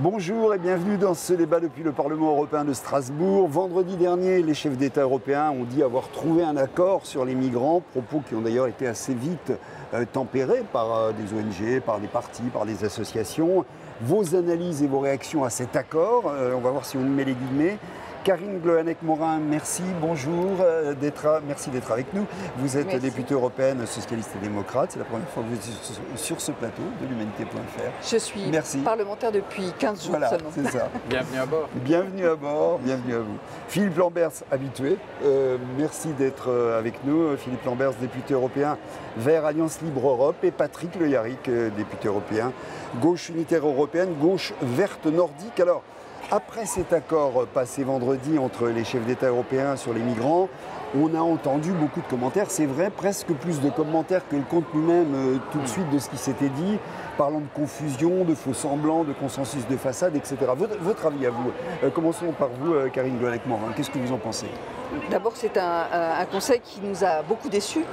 Bonjour et bienvenue dans ce débat depuis le Parlement européen de Strasbourg. Vendredi dernier, les chefs d'État européens ont dit avoir trouvé un accord sur les migrants, propos qui ont d'ailleurs été assez vite tempérés par des ONG, par des partis, par des associations. Vos analyses et vos réactions à cet accord, on va voir si on y met les guillemets. Karine Gloanec-Morin, merci, bonjour, merci d'être avec nous. Vous êtes députée européenne socialiste et démocrate, c'est la première fois que vous êtes sur ce plateau de l'Humanité.fr. Je suis parlementaire depuis 15 jours seulement. C'est ça. Bienvenue à bord. Bienvenue à bord, bienvenue à vous. Philippe Lamberts, habitué, merci d'être avec nous. Philippe Lamberts, député européen Vert Alliance Libre Europe, et Patrick Le Yarrick, député européen Gauche unitaire européenne, gauche verte nordique. Alors, après cet accord passé vendredi entre les chefs d'État européens sur les migrants, on a entendu beaucoup de commentaires, c'est vrai, presque plus de commentaires que le contenu même tout de suite de ce qui s'était dit, parlant de confusion, de faux semblants, de consensus de façade, etc. Votre avis à vous, commençons par vous, Karine Gloanec-Morin, qu'est-ce que vous en pensez ? D'abord, c'est un conseil qui nous a beaucoup déçus.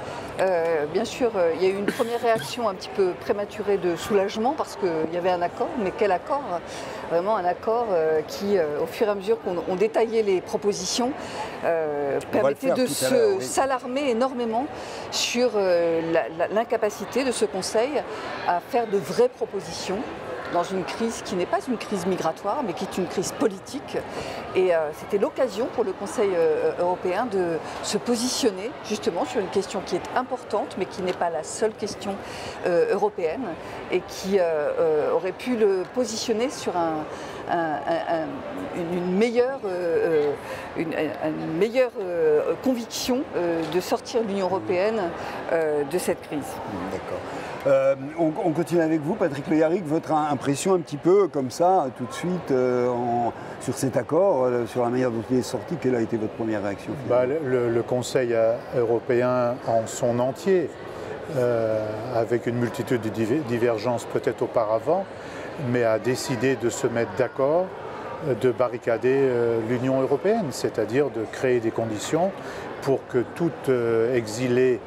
Bien sûr, il y a eu une première réaction un petit peu prématurée de soulagement parce qu'il y avait un accord, mais quel accord ? Vraiment un accord qui, au fur et à mesure qu'on détaillait les propositions, permettait de s'alarmer énormément sur l'incapacité de ce Conseil à faire de vraies propositions dans une crise qui n'est pas une crise migratoire, mais qui est une crise politique. Et c'était l'occasion pour le Conseil européen de se positionner justement sur une question qui est importante, mais qui n'est pas la seule question européenne, et qui aurait pu le positionner sur une meilleure conviction de sortir l'Union européenne de cette crise. D'accord. On continue avec vous, Patrick Le Yarrick, votre impression un petit peu comme ça, tout de suite, sur cet accord, sur la manière dont il est sorti, quelle a été votre première réaction ? Le Conseil européen en son entier, avec une multitude de divergences peut-être auparavant, mais a décidé de se mettre d'accord, de barricader l'Union européenne, c'est-à-dire de créer des conditions pour que tout exilé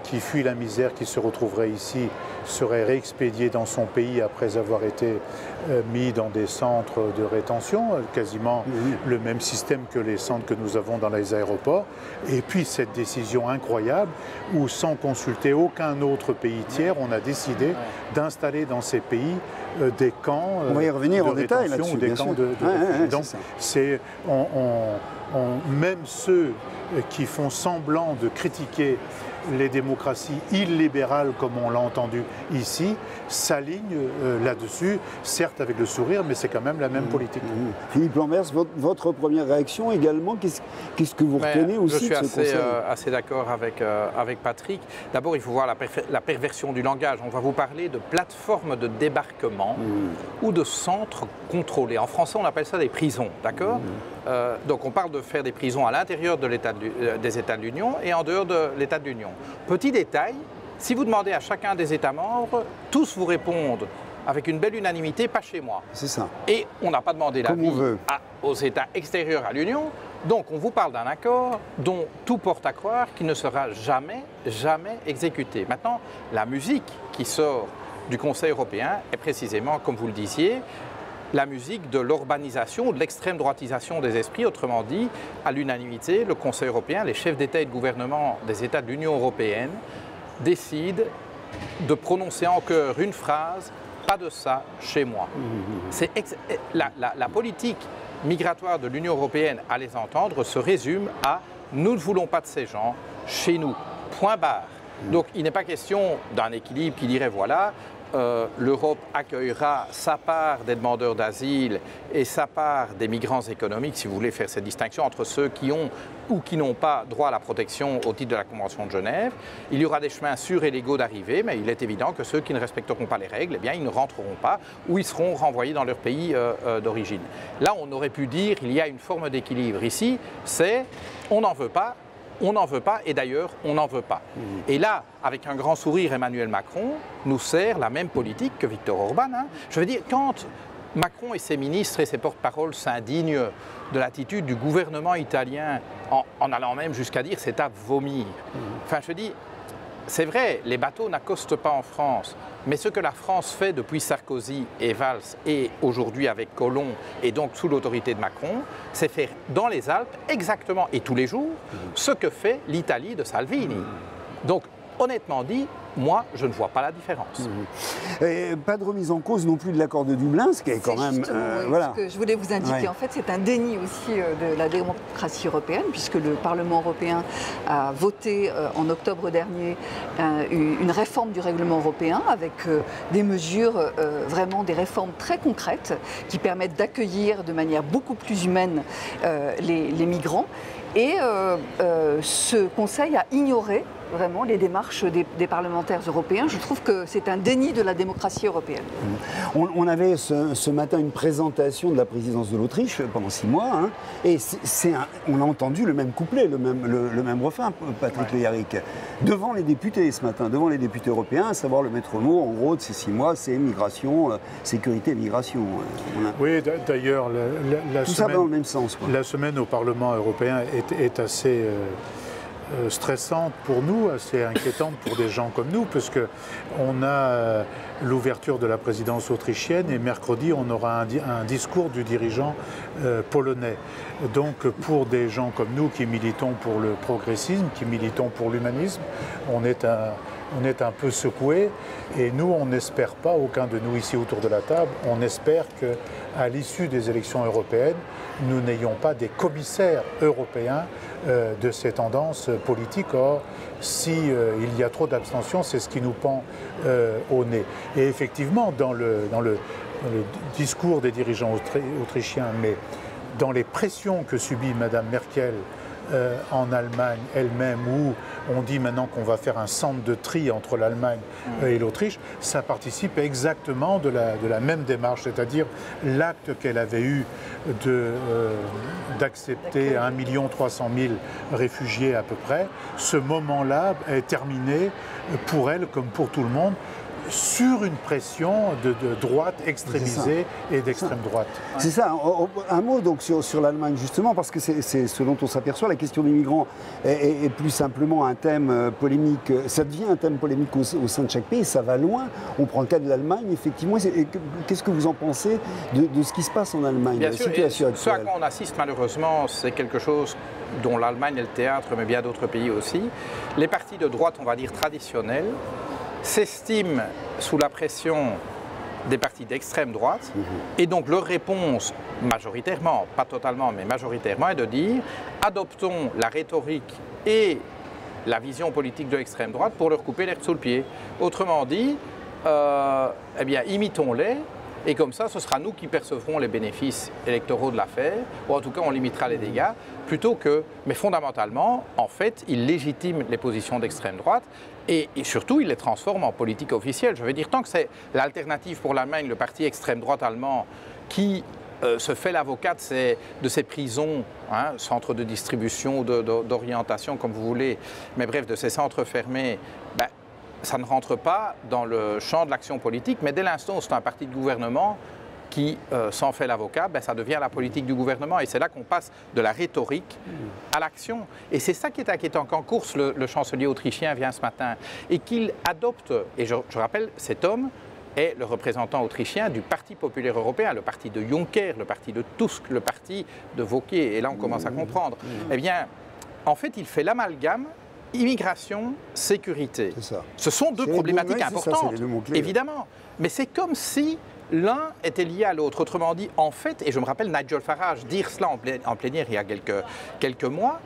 qui fuit la misère, qui se retrouverait ici, serait réexpédié dans son pays après avoir été mis dans des centres de rétention, quasiment le même système que les centres que nous avons dans les aéroports. Et puis cette décision incroyable où, sans consulter aucun autre pays tiers, on a décidé d'installer dans ces pays des camps on va y revenir de en détail rétention ou des camps de donc c'est même ceux qui font semblant de critiquer les démocraties illibérales, comme on l'a entendu ici, s'alignent là-dessus, certes avec le sourire, mais c'est quand même la même politique. Philippe Lamberts, votre première réaction également, qu'est-ce que vous retenez aussi de ce Conseil ? Je suis assez d'accord avec Patrick. D'abord, il faut voir la perversion du langage. On va vous parler de plateformes de débarquement ou de centres contrôlés. En français, on appelle ça des prisons, d'accord ? Donc on parle de faire des prisons à l'intérieur des États de l'Union et en dehors de l'État de l'Union. Petit détail, si vous demandez à chacun des États membres, tous vous répondent avec une belle unanimité, pas chez moi. C'est ça. Et on n'a pas demandé l'avis aux États extérieurs à l'Union. Donc on vous parle d'un accord dont tout porte à croire qu'il ne sera jamais exécuté. Maintenant, la musique qui sort du Conseil européen est précisément, comme vous le disiez, la musique de l'urbanisation ou de l'extrême droitisation des esprits. Autrement dit, à l'unanimité, le Conseil européen, les chefs d'État et de gouvernement des États de l'Union européenne décident de prononcer en chœur une phrase « pas de ça chez moi ». La politique migratoire de l'Union européenne, à les entendre, se résume à « nous ne voulons pas de ces gens chez nous ». Point barre. Donc il n'est pas question d'un équilibre qui dirait voilà, l'Europe accueillera sa part des demandeurs d'asile et sa part des migrants économiques, si vous voulez faire cette distinction entre ceux qui ont ou qui n'ont pas droit à la protection au titre de la Convention de Genève. Il y aura des chemins sûrs et légaux d'arrivée, mais il est évident que ceux qui ne respecteront pas les règles, eh bien, ils ne rentreront pas ou ils seront renvoyés dans leur pays d'origine. Là, on aurait pu dire qu'il y a une forme d'équilibre. Ici, c'est on n'en veut pas. On n'en veut pas, et d'ailleurs, on n'en veut pas. Et là, avec un grand sourire, Emmanuel Macron nous sert la même politique que Viktor Orban. Je veux dire, quand Macron et ses ministres et ses porte-paroles s'indignent de l'attitude du gouvernement italien, en allant même jusqu'à dire c'est à vomir. Enfin, je dis, c'est vrai, les bateaux n'accostent pas en France, mais ce que la France fait depuis Sarkozy et Valls et aujourd'hui avec Collomb et donc sous l'autorité de Macron, c'est faire dans les Alpes exactement et tous les jours ce que fait l'Italie de Salvini. Donc honnêtement dit, moi, je ne vois pas la différence. Et pas de remise en cause non plus de l'accord de Dublin, ce qui est quand même... voilà. Ce que je voulais vous indiquer, en fait, c'est un déni aussi de la démocratie européenne, puisque le Parlement européen a voté en octobre dernier une réforme du règlement européen avec des mesures, vraiment des réformes très concrètes qui permettent d'accueillir de manière beaucoup plus humaine les migrants. Et ce Conseil a ignoré vraiment les démarches des parlementaires européens. Je trouve que c'est un déni de la démocratie européenne. On avait ce matin une présentation de la présidence de l'Autriche pendant 6 mois, hein, et on a entendu le même couplet, le même refrain, Patrick Le Yarrick, devant les députés ce matin, devant les députés européens, à savoir le maître mot, en gros, de ces 6 mois, c'est migration, sécurité et migration. Oui, d'ailleurs, tout ça va dans le même sens, quoi. La semaine au Parlement européen est assez... stressante pour nous, assez inquiétante pour des gens comme nous, parce qu'on a l'ouverture de la présidence autrichienne et mercredi on aura un discours du dirigeant polonais. Donc pour des gens comme nous qui militons pour le progressisme, qui militons pour l'humanisme, on est un peu secoué et nous on n'espère pas, aucun de nous ici autour de la table, on espère qu'à l'issue des élections européennes, nous n'ayons pas des commissaires européens de ces tendances politiques. Or, s'il y a trop d'abstention, c'est ce qui nous pend au nez. Et effectivement, dans le discours des dirigeants autrichiens, mais dans les pressions que subit Mme Merkel en Allemagne elle-même, où on dit maintenant qu'on va faire un centre de tri entre l'Allemagne et l'Autriche, ça participe exactement de la même démarche, c'est-à-dire l'acte qu'elle avait eu d'accepter 1 300 000 réfugiés à peu près, ce moment-là est terminé pour elle comme pour tout le monde, sur une pression de droite extrémisée et d'extrême droite. C'est ça. Un mot donc sur l'Allemagne justement, parce que c'est ce dont on s'aperçoit, la question des migrants est plus simplement un thème polémique. Ça devient un thème polémique au sein de chaque pays, ça va loin. On prend le cas de l'Allemagne, effectivement. Qu'est-ce que vous en pensez de ce qui se passe en Allemagne? Bien sûr, ce à quoi on assiste malheureusement, c'est quelque chose dont l'Allemagne est le théâtre, mais bien d'autres pays aussi. Les partis de droite, on va dire traditionnels, s'estiment sous la pression des partis d'extrême droite, et donc leur réponse, majoritairement, pas totalement, mais majoritairement, est de dire adoptons la rhétorique et la vision politique de l'extrême droite pour leur couper l'herbe sous le pied. Autrement dit, eh bien, imitons-les, et comme ça, ce sera nous qui percevrons les bénéfices électoraux de l'affaire, ou en tout cas, on limitera les dégâts, plutôt que... Mais fondamentalement, en fait, ils légitiment les positions d'extrême droite, et surtout, ils les transforment en politique officielle. Je veux dire, tant que c'est l'alternative pour l'Allemagne, le parti extrême droite allemand, qui se fait l'avocat de ces prisons, hein, centres de distribution, d'orientation, comme vous voulez, mais bref, de ces centres fermés, ben, ça ne rentre pas dans le champ de l'action politique, mais dès l'instant où c'est un parti de gouvernement qui s'en fait l'avocat, ben, ça devient la politique du gouvernement. Et c'est là qu'on passe de la rhétorique à l'action. Et c'est ça qui est inquiétant. Qu'en course, le chancelier autrichien vient ce matin et qu'il adopte, et je rappelle, cet homme est le représentant autrichien du Parti populaire européen, le parti de Juncker, le parti de Tusk, le parti de Wauquiez. Et là, on commence à comprendre. Eh bien, en fait, il fait l'amalgame immigration, sécurité. Ce sont deux problématiques importantes, évidemment. Mais c'est comme si l'un était lié à l'autre. Autrement dit, en fait, et je me rappelle Nigel Farage dire cela en plénière il y a quelques mois,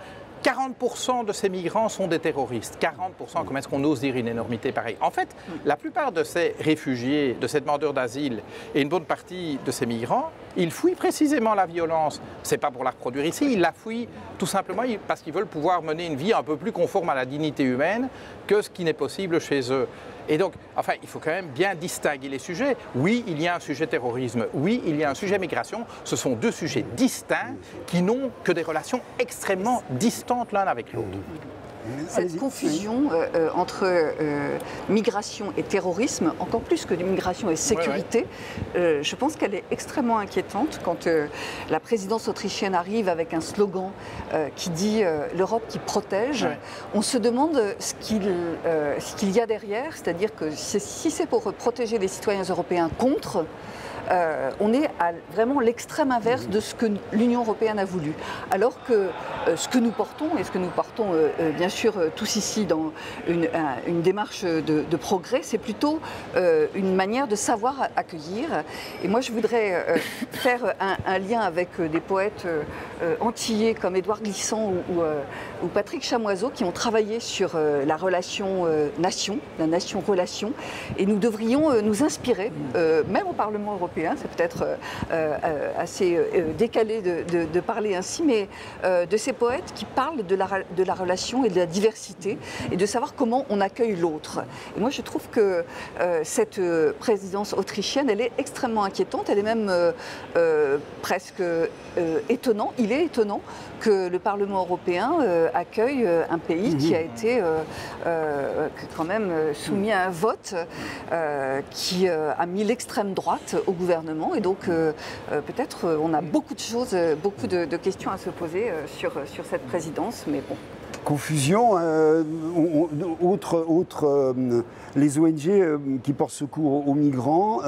40% de ces migrants sont des terroristes. 40%, comment est-ce qu'on ose dire une énormité pareille? En fait, la plupart de ces réfugiés, de ces demandeurs d'asile et une bonne partie de ces migrants, ils fuient précisément la violence. Ce n'est pas pour la reproduire ici, ils la fuient tout simplement parce qu'ils veulent pouvoir mener une vie un peu plus conforme à la dignité humaine que ce qui n'est possible chez eux. Et donc, enfin, il faut quand même bien distinguer les sujets. Oui, il y a un sujet terrorisme, oui, il y a un sujet migration. Ce sont deux sujets distincts qui n'ont que des relations extrêmement distantes l'un avec l'autre. cette confusion entre migration et terrorisme, encore plus que de migration et sécurité, je pense qu'elle est extrêmement inquiétante quand la présidence autrichienne arrive avec un slogan qui dit l'Europe qui protège. On se demande ce qu'il y a derrière, c'est-à-dire que si c'est pour protéger les citoyens européens contre, on est à vraiment l'extrême inverse de ce que l'Union européenne a voulu. Alors que ce que nous portons, et ce que nous portons bien sûr tous ici dans une démarche de progrès, c'est plutôt une manière de savoir accueillir. Et moi je voudrais faire un lien avec des poètes antillais comme Édouard Glissant ou Patrick Chamoiseau qui ont travaillé sur la relation nation, la nation-relation. Et nous devrions nous inspirer, même au Parlement européen, c'est peut-être assez décalé de parler ainsi, mais de ces poètes qui parlent de la relation et de la diversité et de savoir comment on accueille l'autre. Et moi je trouve que cette présidence autrichienne, elle est extrêmement inquiétante, elle est même presque étonnante. Il est étonnant que le Parlement européen accueille un pays qui a été quand même soumis à un vote qui a mis l'extrême droite au gouvernement. Et donc peut-être on a beaucoup de choses, beaucoup de questions à se poser sur cette présidence, mais bon. Confusion, les ONG qui portent secours aux migrants,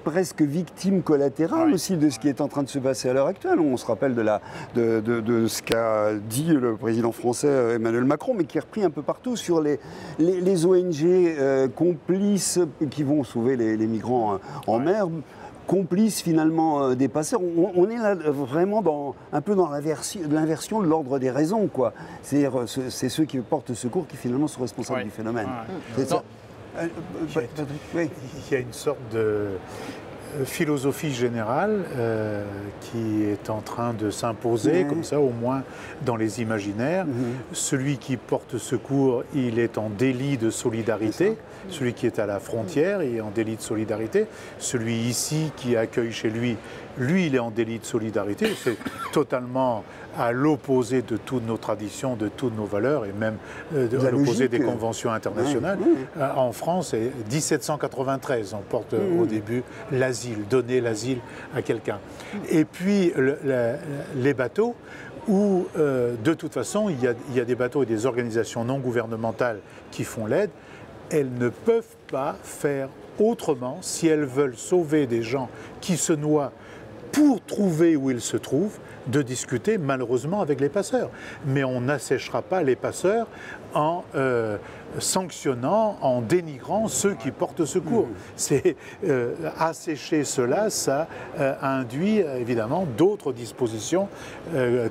presque victimes collatérales aussi de ce qui est en train de se passer à l'heure actuelle. On se rappelle de ce qu'a dit le président français Emmanuel Macron, mais qui est repris un peu partout sur les ONG complices qui vont sauver les migrants en mer. Complices finalement des passeurs. On est là vraiment un peu dans l'inversion de l'ordre des raisons, quoi. C'est-à-dire, c'est ceux qui portent secours qui finalement sont responsables du phénomène. C'est ça. Il y a une sorte de philosophie générale qui est en train de s'imposer, comme ça au moins dans les imaginaires. Celui qui porte secours, il est en délit de solidarité. Celui qui est à la frontière, il est en délit de solidarité. Celui ici qui accueille chez lui, il est en délit de solidarité. C'est totalement à l'opposé de toutes nos traditions, de toutes nos valeurs, et même à l'opposé des conventions internationales. En France, c'est 1793, on porte au début l'asile, donner l'asile à quelqu'un. Et puis les bateaux, où de toute façon, il y a des bateaux et des organisations non gouvernementales qui font l'aide. Elles ne peuvent pas faire autrement si elles veulent sauver des gens qui se noient pour trouver où ils se trouvent, de discuter malheureusement avec les passeurs. Mais on n'asséchera pas les passeurs en sanctionnant, en dénigrant ceux qui portent secours. C'est assécher cela, ça induit évidemment d'autres dispositions,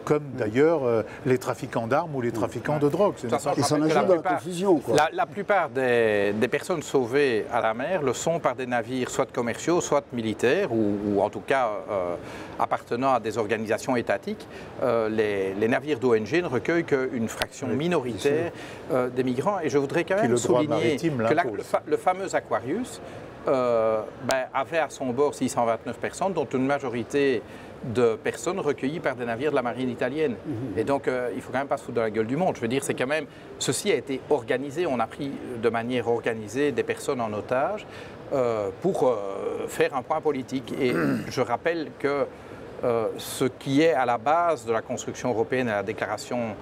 comme d'ailleurs les trafiquants d'armes ou les trafiquants de drogue. Et ça ajoute dans la confusion, quoi. La plupart des personnes sauvées à la mer le sont par des navires soit commerciaux, soit militaires, ou en tout cas appartenant à des organisations étatiques. Les navires d'ONG ne recueillent qu'une fraction minoritaire des migrants. Et je voudrais quand même souligner que le fameux Aquarius avait à son bord 629 personnes, dont une majorité de personnes recueillies par des navires de la marine italienne. Et donc, il ne faut quand même pas se foutre de la gueule du monde. Je veux dire, c'est quand même... Ceci a été organisé, on a pris de manière organisée des personnes en otage pour faire un point politique. Et je rappelle que ce qui est à la base de la construction européenne et la déclaration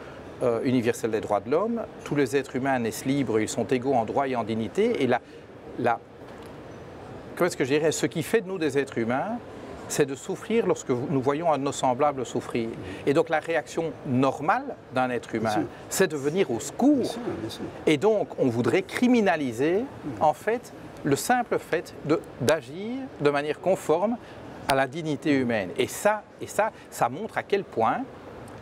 universelle des droits de l'homme, tous les êtres humains naissent libres, ils sont égaux en droit et en dignité. Et comment est-ce que je dirais, ce qui fait de nous des êtres humains, c'est de souffrir lorsque nous voyons un de nos semblables souffrir. Et donc la réaction normale d'un être humain, c'est de venir au secours. Bien sûr. Et donc on voudrait criminaliser en fait le simple fait d'agir de manière conforme à la dignité humaine. Et ça montre à quel point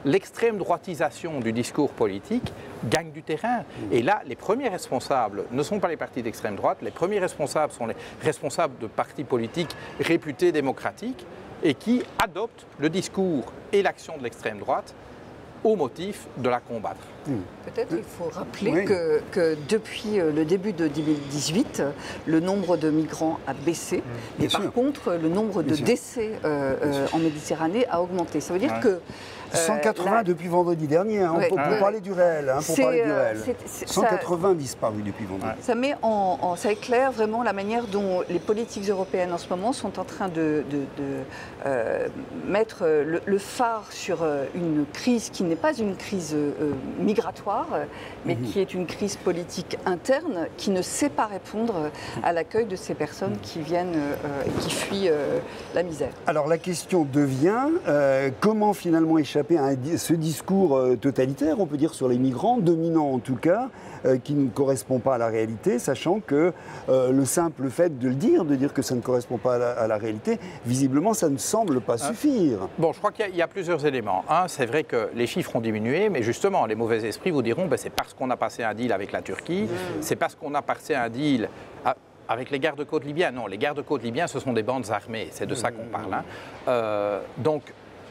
l'extrême droitisation du discours politique gagne du terrain. Et là, les premiers responsables ne sont pas les partis d'extrême droite, les premiers responsables sont les responsables de partis politiques réputés démocratiques et qui adoptent le discours et l'action de l'extrême droite au motif de la combattre. Peut-être il faut rappeler que depuis le début de 2018, le nombre de migrants a baissé, et par contre, le nombre de décès en Méditerranée a augmenté. Ça veut dire que 180 depuis vendredi dernier, hein, pour parler du réel. Hein, 180 disparus depuis vendredi. Ça met ça éclaire vraiment la manière dont les politiques européennes en ce moment sont en train de mettre le phare sur une crise qui n'est pas une crise migratoire, mais qui est une crise politique interne qui ne sait pas répondre à l'accueil de ces personnes qui viennent et qui fuient la misère. Alors la question devient comment finalement échapper à ce discours totalitaire, on peut dire, sur les migrants, dominant en tout cas, qui ne correspond pas à la réalité, sachant que le simple fait de dire que ça ne correspond pas à la réalité, visiblement ça ne semble pas suffire. Bon, je crois qu'il y a plusieurs éléments. Un, c'est vrai que les chiffres ont diminué, mais justement, les mauvais esprits vous diront c'est parce qu'on a passé un deal avec la Turquie, c'est parce qu'on a passé un deal avec les gardes-côtes libyens. Non, les gardes-côtes libyens, ce sont des bandes armées, c'est de ça qu'on parle. Hein. Donc,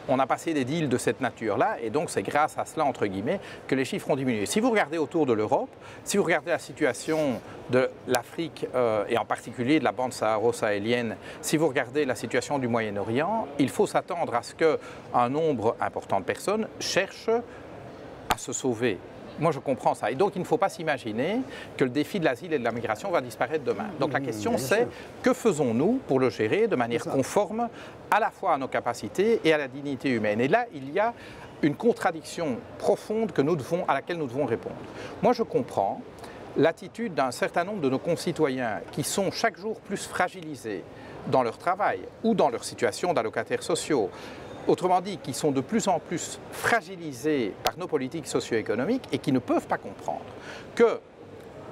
on a passé des deals de cette nature-là, et donc c'est grâce à cela, entre guillemets, que les chiffres ont diminué. Si vous regardez autour de l'Europe, si vous regardez la situation de l'Afrique, et en particulier de la bande saharo-sahélienne, si vous regardez la situation du Moyen-Orient, il faut s'attendre à ce qu'un nombre important de personnes cherchent à se sauver. Moi, je comprends ça. Et donc, il ne faut pas s'imaginer que le défi de l'asile et de la migration va disparaître demain. Donc, la question, c'est que faisons-nous pour le gérer de manière conforme à la fois à nos capacités et à la dignité humaine. Et là, il y a une contradiction profonde à laquelle nous devons répondre. Moi, je comprends l'attitude d'un certain nombre de nos concitoyens qui sont chaque jour plus fragilisés dans leur travail ou dans leur situation d'allocataires sociaux. Autrement dit, qui sont de plus en plus fragilisés par nos politiques socio-économiques et qui ne peuvent pas comprendre que,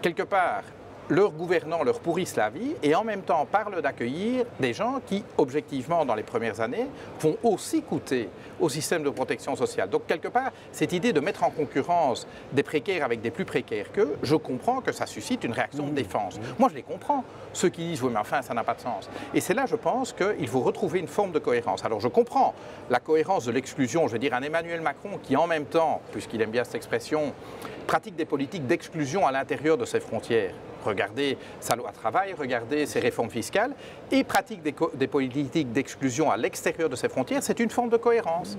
quelque part, leurs gouvernants leur pourrissent la vie et en même temps parlent d'accueillir des gens qui, objectivement, dans les premières années, vont aussi coûter au système de protection sociale. Donc, quelque part, cette idée de mettre en concurrence des précaires avec des plus précaires qu'eux, je comprends que ça suscite une réaction de défense. Moi, je les comprends. Ceux qui disent « oui, mais enfin, ça n'a pas de sens ». Et c'est là, je pense, qu'il faut retrouver une forme de cohérence. Alors, je comprends la cohérence de l'exclusion. Je veux dire, un Emmanuel Macron qui, en même temps, puisqu'il aime bien cette expression, pratique des politiques d'exclusion à l'intérieur de ses frontières. Regardez sa loi travail, regardez ses réformes fiscales et pratique des politiques d'exclusion à l'extérieur de ses frontières, c'est une forme de cohérence.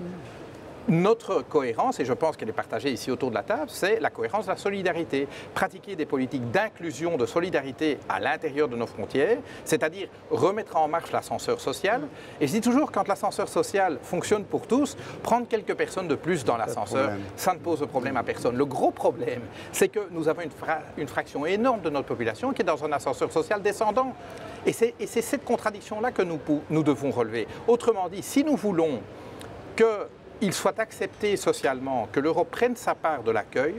Notre cohérence, et je pense qu'elle est partagée ici autour de la table, c'est la cohérence de la solidarité. Pratiquer des politiques d'inclusion, de solidarité à l'intérieur de nos frontières, c'est-à-dire remettre en marche l'ascenseur social. Et je dis toujours, quand l'ascenseur social fonctionne pour tous, prendre quelques personnes de plus dans l'ascenseur, ça ne pose de problème à personne. Le gros problème, c'est que nous avons une fraction énorme de notre population qui est dans un ascenseur social descendant. Et c'est cette contradiction-là que nous devons relever. Autrement dit, si nous voulons qu'il soit accepté socialement, que l'Europe prenne sa part de l'accueil,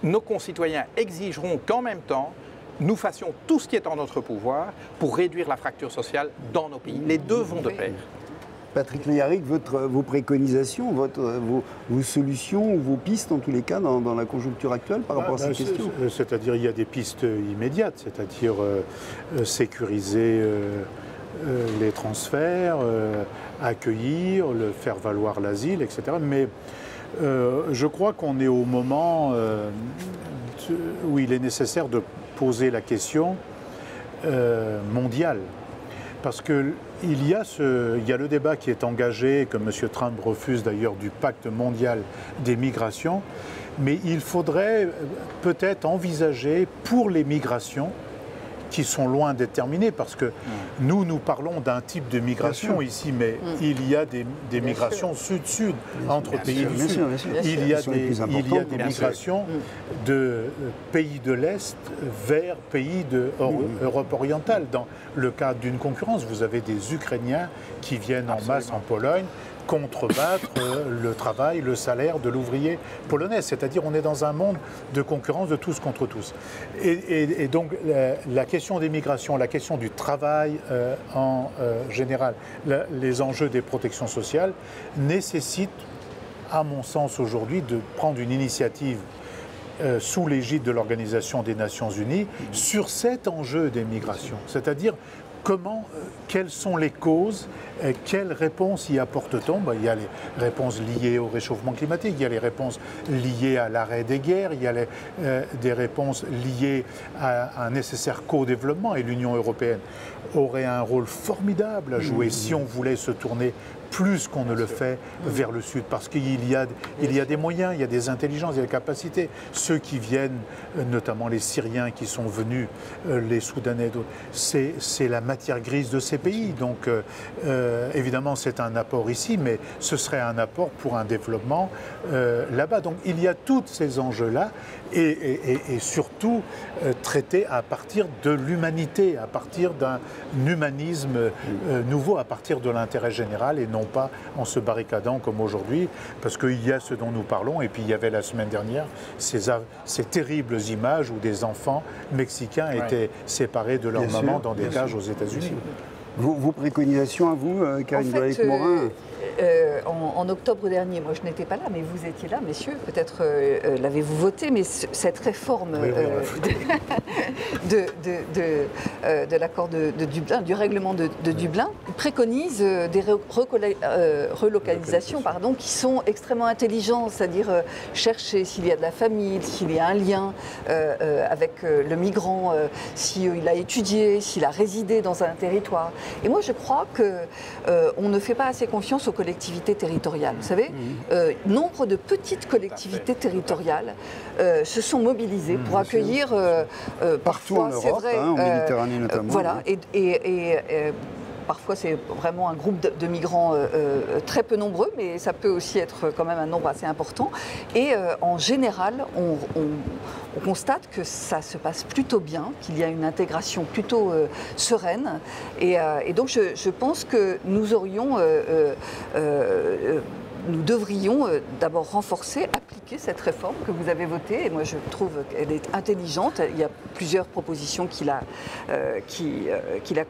nos concitoyens exigeront qu'en même temps, nous fassions tout ce qui est en notre pouvoir pour réduire la fracture sociale dans nos pays. Les deux vont de pair. Patrick Le Yarrick, vos préconisations, vos solutions, vos pistes en tous les cas dans la conjoncture actuelle par rapport à ces questions? C'est-à-dire il y a des pistes immédiates, c'est-à-dire sécuriser les transferts, accueillir, faire valoir l'asile, etc. Mais je crois qu'on est au moment où il est nécessaire de poser la question mondiale. Parce qu'il y a le débat qui est engagé, que M. Trump refuse d'ailleurs, du pacte mondial des migrations, mais il faudrait peut-être envisager pour les migrations qui sont loin d'être terminées, parce que nous parlons d'un type de migration ici, mais il y a des migrations sud-sud, entre pays du Sud. Il y a des migrations de pays de l'Est vers pays d'Europe orientale. Dans le cadre d'une concurrence, vous avez des Ukrainiens qui viennent en masse en Pologne, contrebattre le travail, le salaire de l'ouvrier polonais. C'est-à-dire on est dans un monde de concurrence de tous contre tous. Et donc la question des migrations, la question du travail en général, les enjeux des protections sociales nécessitent, à mon sens aujourd'hui, de prendre une initiative sous l'égide de l'Organisation des Nations Unies sur cet enjeu des migrations. C'est-à-dire quelles sont les causes, quelles réponses y apporte-t-on? Il y a les réponses liées au réchauffement climatique, il y a les réponses liées à l'arrêt des guerres, il y a des réponses liées à un nécessaire co-développement, et l'Union européenne aurait un rôle formidable à jouer si on voulait se tourner plus qu'on ne le fait vers le sud, parce qu'il y a des moyens, il y a des intelligences, il y a des capacités. Ceux qui viennent, notamment les Syriens qui sont venus, les Soudanais, c'est la matière grise de ces pays. Donc évidemment c'est un apport ici, mais ce serait un apport pour un développement là-bas. Donc il y a tous ces enjeux-là et surtout traités à partir de l'humanité, à partir d'un humanisme nouveau, à partir de l'intérêt général et non pas en se barricadant comme aujourd'hui, parce qu'il y a ce dont nous parlons, et puis il y avait la semaine dernière ces terribles images où des enfants mexicains étaient séparés de leur maman dans des cages aux États-Unis. Vos préconisations à vous, Karine Goëc-Morin? En octobre dernier, moi je n'étais pas là, mais vous étiez là, messieurs, peut-être l'avez-vous voté, mais cette réforme de l'accord de Dublin, du règlement de Dublin, préconise des relocalisations qui sont extrêmement intelligentes, c'est-à-dire chercher s'il y a de la famille, s'il y a un lien avec le migrant, s'il a étudié, s'il a résidé dans un territoire. Et moi je crois qu'on ne fait pas assez confiance aux collectivités territoriales. Vous savez, nombre de petites collectivités territoriales se sont mobilisées pour accueillir partout en Europe, en Méditerranée notamment. Voilà, parfois, c'est vraiment un groupe de migrants très peu nombreux, mais ça peut aussi être quand même un nombre assez important. Et en général, on constate que ça se passe plutôt bien, qu'il y a une intégration plutôt sereine. Et donc, je pense que nous aurions... nous devrions d'abord renforcer, appliquer cette réforme que vous avez votée. Et moi, je trouve qu'elle est intelligente. Il y a plusieurs propositions qui la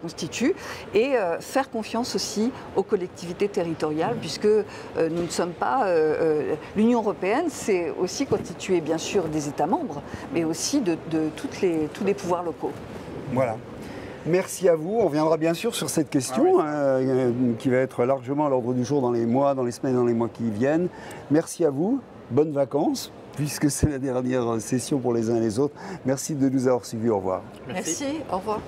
constituent. Et faire confiance aussi aux collectivités territoriales, puisque nous ne sommes pas... L'Union européenne, c'est aussi constitué, bien sûr, des États membres, mais aussi de tous les pouvoirs locaux. Voilà. Merci à vous. On reviendra bien sûr sur cette question qui va être largement à l'ordre du jour dans les mois, dans les semaines, dans les mois qui viennent. Merci à vous. Bonnes vacances, puisque c'est la dernière session pour les uns et les autres. Merci de nous avoir suivis. Au revoir. Merci. Au revoir.